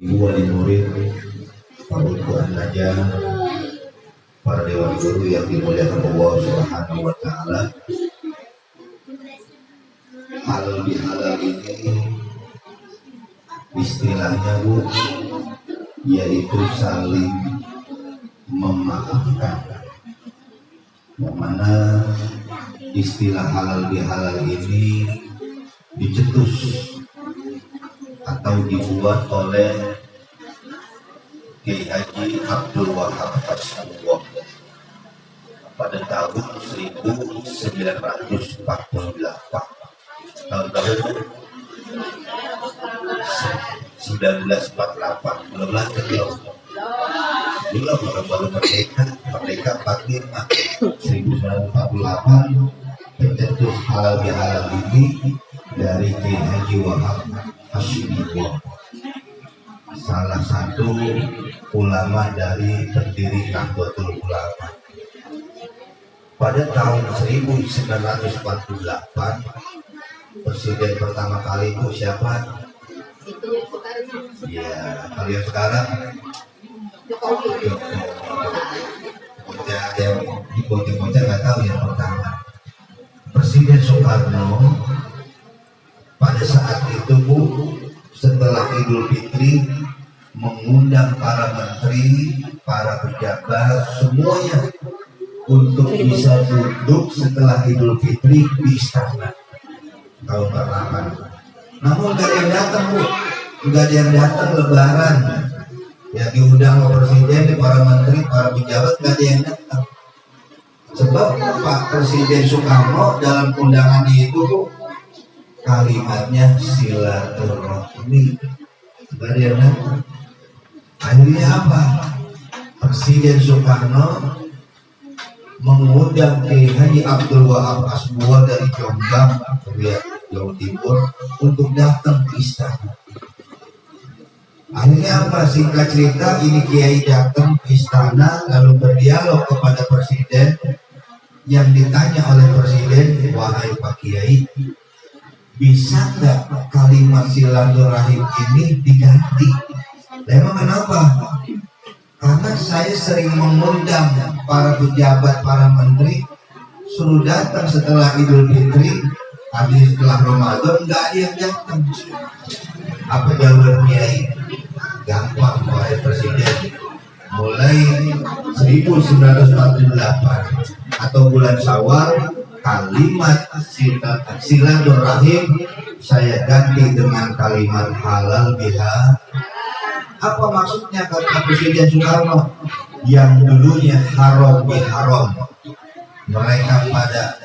Ibu wali murid, para Quran aja, para dewan guru yang dimuliakan Allah Subhanahu wa Ta'ala. Halal bihalal ini istilahnya Bu, yaitu saling memaafkan. Yang mana istilah halal bihalal ini dicetus atau dibuat oleh Kiai Haji Abdul Wahab As-Subuh pada tahun 1948. Tahun 1948 belum lahir belum baru merdeka 45 1948 pencetus halal bihalal ini dari Kiai Haji Wahab As-Subuh, salah satu ulama dari pendiri Nahdlatul Ulama. Pada tahun 1948 presiden pertama kali itu siapa? Ya, kalau yang sekarang yang di bocah-bocah nggak tahu yang pertama. Presiden Soekarno pada saat itu Bu, setelah Idul Fitri mengundang para menteri, para pejabat semuanya untuk bisa duduk setelah Idul Fitri di istana tahun ke-8. Namun nggak ada yang datang Bu, nggak ada yang datang Lebaran. Yang diundang oleh presiden, para menteri, para pejabat nggak ada yang datang. Sebab Pak Presiden Soekarno dalam undangan itu Bu, kalimatnya silaturahmi, nggak ada yang datang. Akhirnya apa? Presiden Soekarno mengundang Kiai Haji Abdul Wahab As-Subuh dari Jombang, Jawa Timur, untuk datang ke istana. Akhirnya apa? Singkat cerita, ini Kiai datang ke istana lalu berdialog kepada presiden. Yang ditanya oleh presiden, wahai Pak Kiai, bisa nggak kalimat silaturahim ini diganti? Emang kenapa? Karena saya sering mengundang para pejabat, para menteri suruh datang setelah Idul Fitri, habis setelah Ramadan nggak ada yang datang. Apa jawab Kiai? Gampang wahai presiden. Mulai 1948 atau bulan Syawal, kalimat silaturahim saya ganti dengan kalimat halal bihalal. Apa maksudnya kata Presiden Soekarno? Yang dulunya haram biharam, mereka pada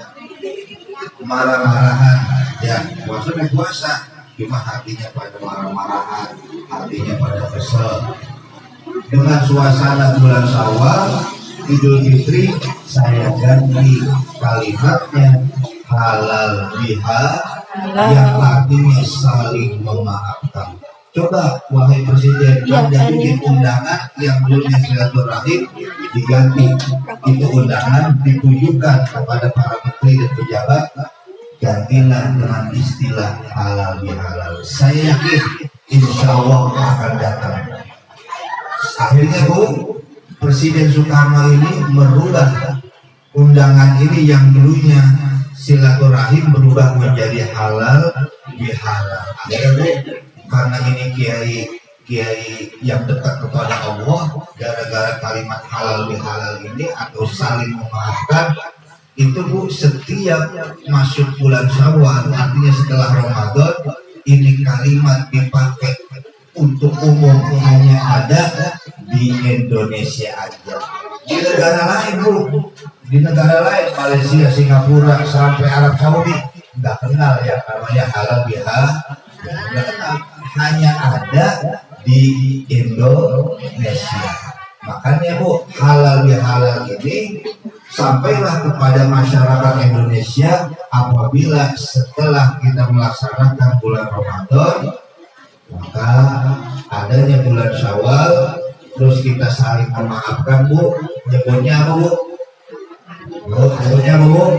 marah-marahan, ya maksudnya puasa, cuma hatinya pada marah-marahan, hatinya pada kesel. Dengan suasana bulan Syawal, Idul Fitri, saya ganti kalimatnya halal bihalal, yang artinya saling memaafkan. Coba wahai presiden, Anda bikin undangan yang dulunya silaturahim diganti. Itu undangan ditujukan kepada para menteri dan pejabat, gantilah dengan istilah halal bihalal. Saya yakin insya Allah akan datang. Akhirnya Bu, Presiden Soekarno ini merubah undangan ini yang dulunya silaturahim berubah menjadi halal bihalal. Akhirnya Bu, karena ini kiai yang dekat kepada Allah, gara-gara kalimat halal bihalal ini atau saling memaafkan itu Bu, setiap masuk bulan Syawal, artinya setelah Ramadan, ini kalimat dipakai untuk umum, hanya ada di Indonesia aja. Di negara lain Bu, di negara lain Malaysia, Singapura sampai Arab Saudi nggak kenal ya namanya halal bihalal, nggak kenal. Hanya ada di Indonesia. Makanya Bu, halal bihalal ini sampailah kepada masyarakat Indonesia apabila setelah kita melaksanakan bulan Ramadan, maka adanya bulan Syawal, terus kita saling memaafkan Bu, nyebutnya apa Bu? Nyebutnya Bu,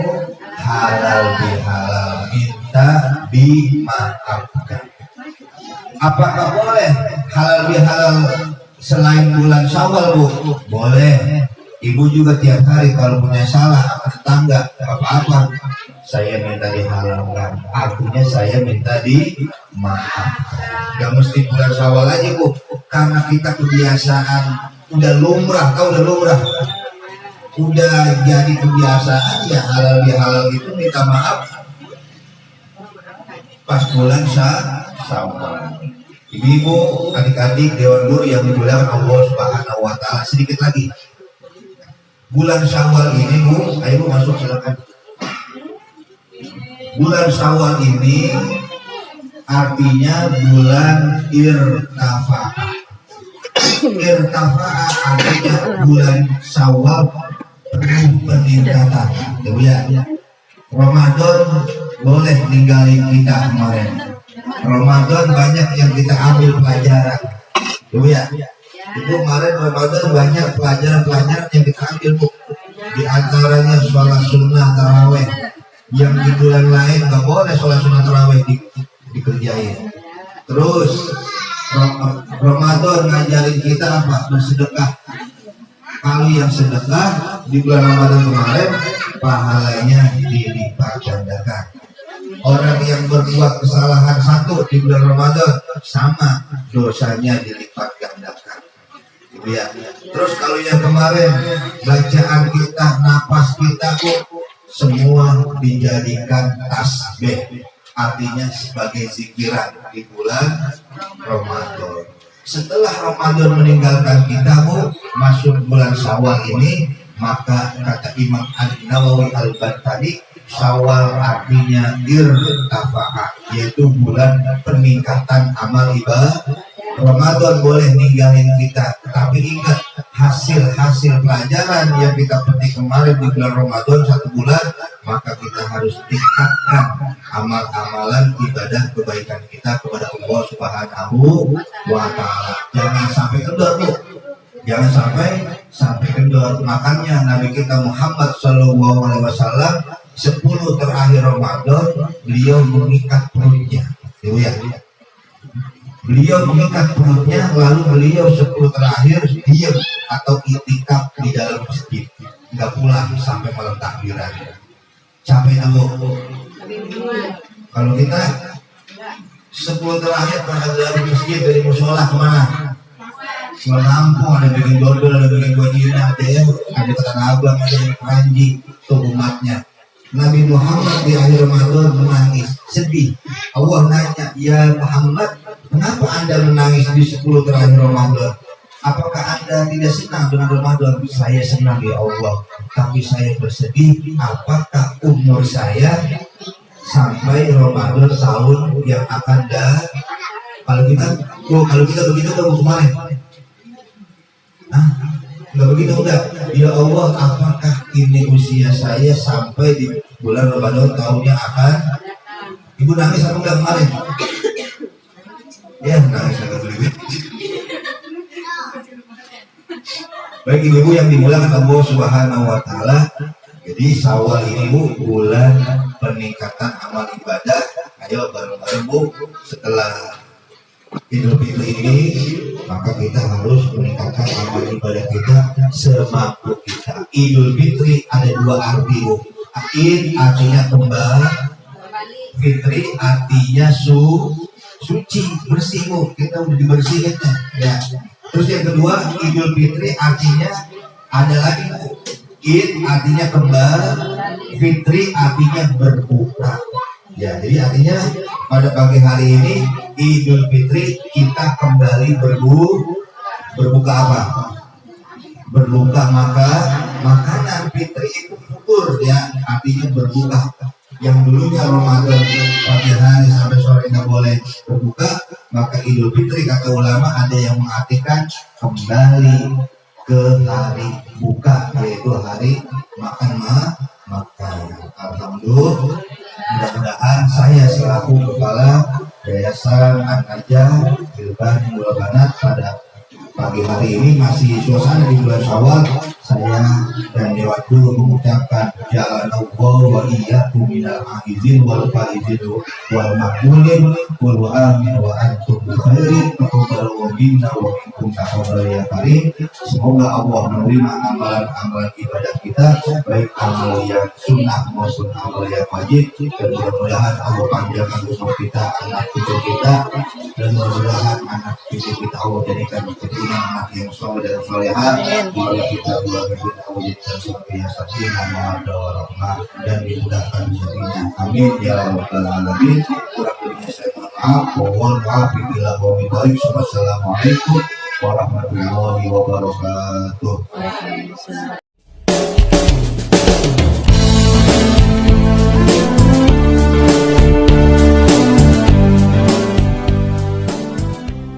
halal bihalal, minta dimaafkan. Apakah boleh halal bihalal selain bulan Syawal, Bu? Boleh. Ibu juga tiap hari kalau punya salah sama tetangga, apa-apa, saya minta dihalalkan, artinya saya minta dimaafkan. Gak mesti bulan Syawal aja, Bu, karena kita kebiasaan udah lumrah, udah jadi kebiasaan ya halal bihalal itu minta maaf pas bulan Syawal. Ibu, adik-adik, dewan guru yang dimuliakan Allah Subhanahu wa Ta'ala, sedikit lagi. Bulan Syawal ini, Bu, ayo Bu, masuk silakan. Bulan Syawal ini artinya bulan irtafa'ah. Irtafa'ah artinya bulan Syawal penuh peningkatan. Ya. Ramadan boleh ninggalin kita kemarin. Ramadan banyak yang kita ambil pelajaran. Ya. Itu kemarin Ramadan banyak pelajaran yang kita ambil, Bu. Di antaranya sholat sunnah taraweh. Yang di bulan lain nggak boleh sholat sunnah taraweh dikerjain. Terus Ramadan ngajarin kita apa? Bersedekah. Kalau yang sedekah di bulan Ramadan kemarin pahalanya dilipat gandakan. Orang yang berbuat kesalahan satu di bulan Ramadan sama dosanya dilipat gandakan. Ya. Terus kalau yang kemarin bacaan kita, napas kita, Bu, semua dijadikan tasbih, artinya sebagai zikiran di bulan Ramadan. Setelah Ramadan meninggalkan kita, Bu, masuk bulan Syawal ini, maka kata Imam An-Nawawi Al-Bantani, Syawal artinya irtafa'ah, yaitu bulan peningkatan amal ibadah. Ramadan boleh ninggalin kita, tapi ingat hasil pelajaran yang kita petik kemarin di bulan Ramadan 1 bulan, maka kita harus tingkatkan amal-amalan ibadah kebaikan kita kepada Allah Subhanahu wa Ta'ala. Jangan sampai kendor, Bu. Jangan sampai kendor. Makanya Nabi kita Muhammad Shallallahu Alaihi Wasallam 10 terakhir Ramadan beliau mengikat perutnya. Ya. Beliau mengikat perutnya, lalu beliau 10 terakhir diam atau itikaf di dalam masjid, nggak pulang sampai malam takbiran. Capek dulu. Kalau kita 10 terakhir pada dari masjid, dari musola kemana? Ke Lampung, ada bikin dodol, ada bikin gojina, ada Tanah Abang, ada yang Keranji, tuh umatnya. Nabi Muhammad di akhir Ramadan menangis, sedih. Allah nanya, ya Muhammad, kenapa Anda menangis di 10 terakhir Ramadan? Apakah Anda tidak senang dengan Ramadan? Saya senang ya Allah, tapi saya bersedih. Apakah umur saya sampai Ramadan tahun yang akan datang? Kalau kita begitu udah kemarin. Nggak begitu udah. Ya Allah, apakah ini usia saya sampai di bulan Ramadan tahun yang akan? Ibu nangis apa enggak kemarin? Ya nangis agak lebih. Baik ibu-ibu yang dimulakan Allah Subhanahu wa Ta'ala. Jadi Syawal ini, Bu, bulan peningkatan amal ibadah. Ayo bareng-bareng, Bu, setelah Idul Fitri ini, maka kita harus meningkatkan amal ibadah kita semampu kita. Idul Fitri ada 2 arti, Bu. Id artinya kembali, Fitri artinya suci, bersih, Bu. Kita udah dibersihkan ya. Terus yang kedua, Idul Fitri artinya ada lagi, Id artinya kembali, Fitri artinya berbuka. Ya, jadi artinya pada pagi hari ini Idul Fitri kita kembali berbuka apa? Berbuka makanan fitri itu futur ya, artinya berbuka. Yang dulunya Ramadan pagi hari sampai sore nggak boleh berbuka, maka Idul Fitri kata ulama ada yang mengartikan kembali ke hari buka, yaitu hari makan. Alhamdulillah, mudah-mudahan saya selaku kepala Yayasan An-Najah Ilban Mula Banat pada pagi hari ini masih suasana di bulan Syawal. saya dan Dewaku mengucapkan ja'alallahu wa iyyakum minal aizin wal faizin wal maqbulin wal amin wa antum bi khairin taqabbalu minna wa minkum taqabbal ya karim. Semoga Allah menerima amalan-amalan ibadah kita, baik amal yang sunnah maupun amal yang wajib, dan mudah-mudahan Allah panjangkan umur kita, anak cucu kita, dan mudah-mudahan anak cucu kita Allah jadikan keturunan anak yang soleh dan solehah. Keluarga kita keluarga kita wujudkan sebagai sakinah mawaddah warahmah dan dimudahkan rezekinya. Amin ya rabbal alamin. Kurang lebihnya saya mohon maaf. Mohon maaf bila wabillahi taufiq. Wassalamualaikum warahmatullahi wabarakatuh.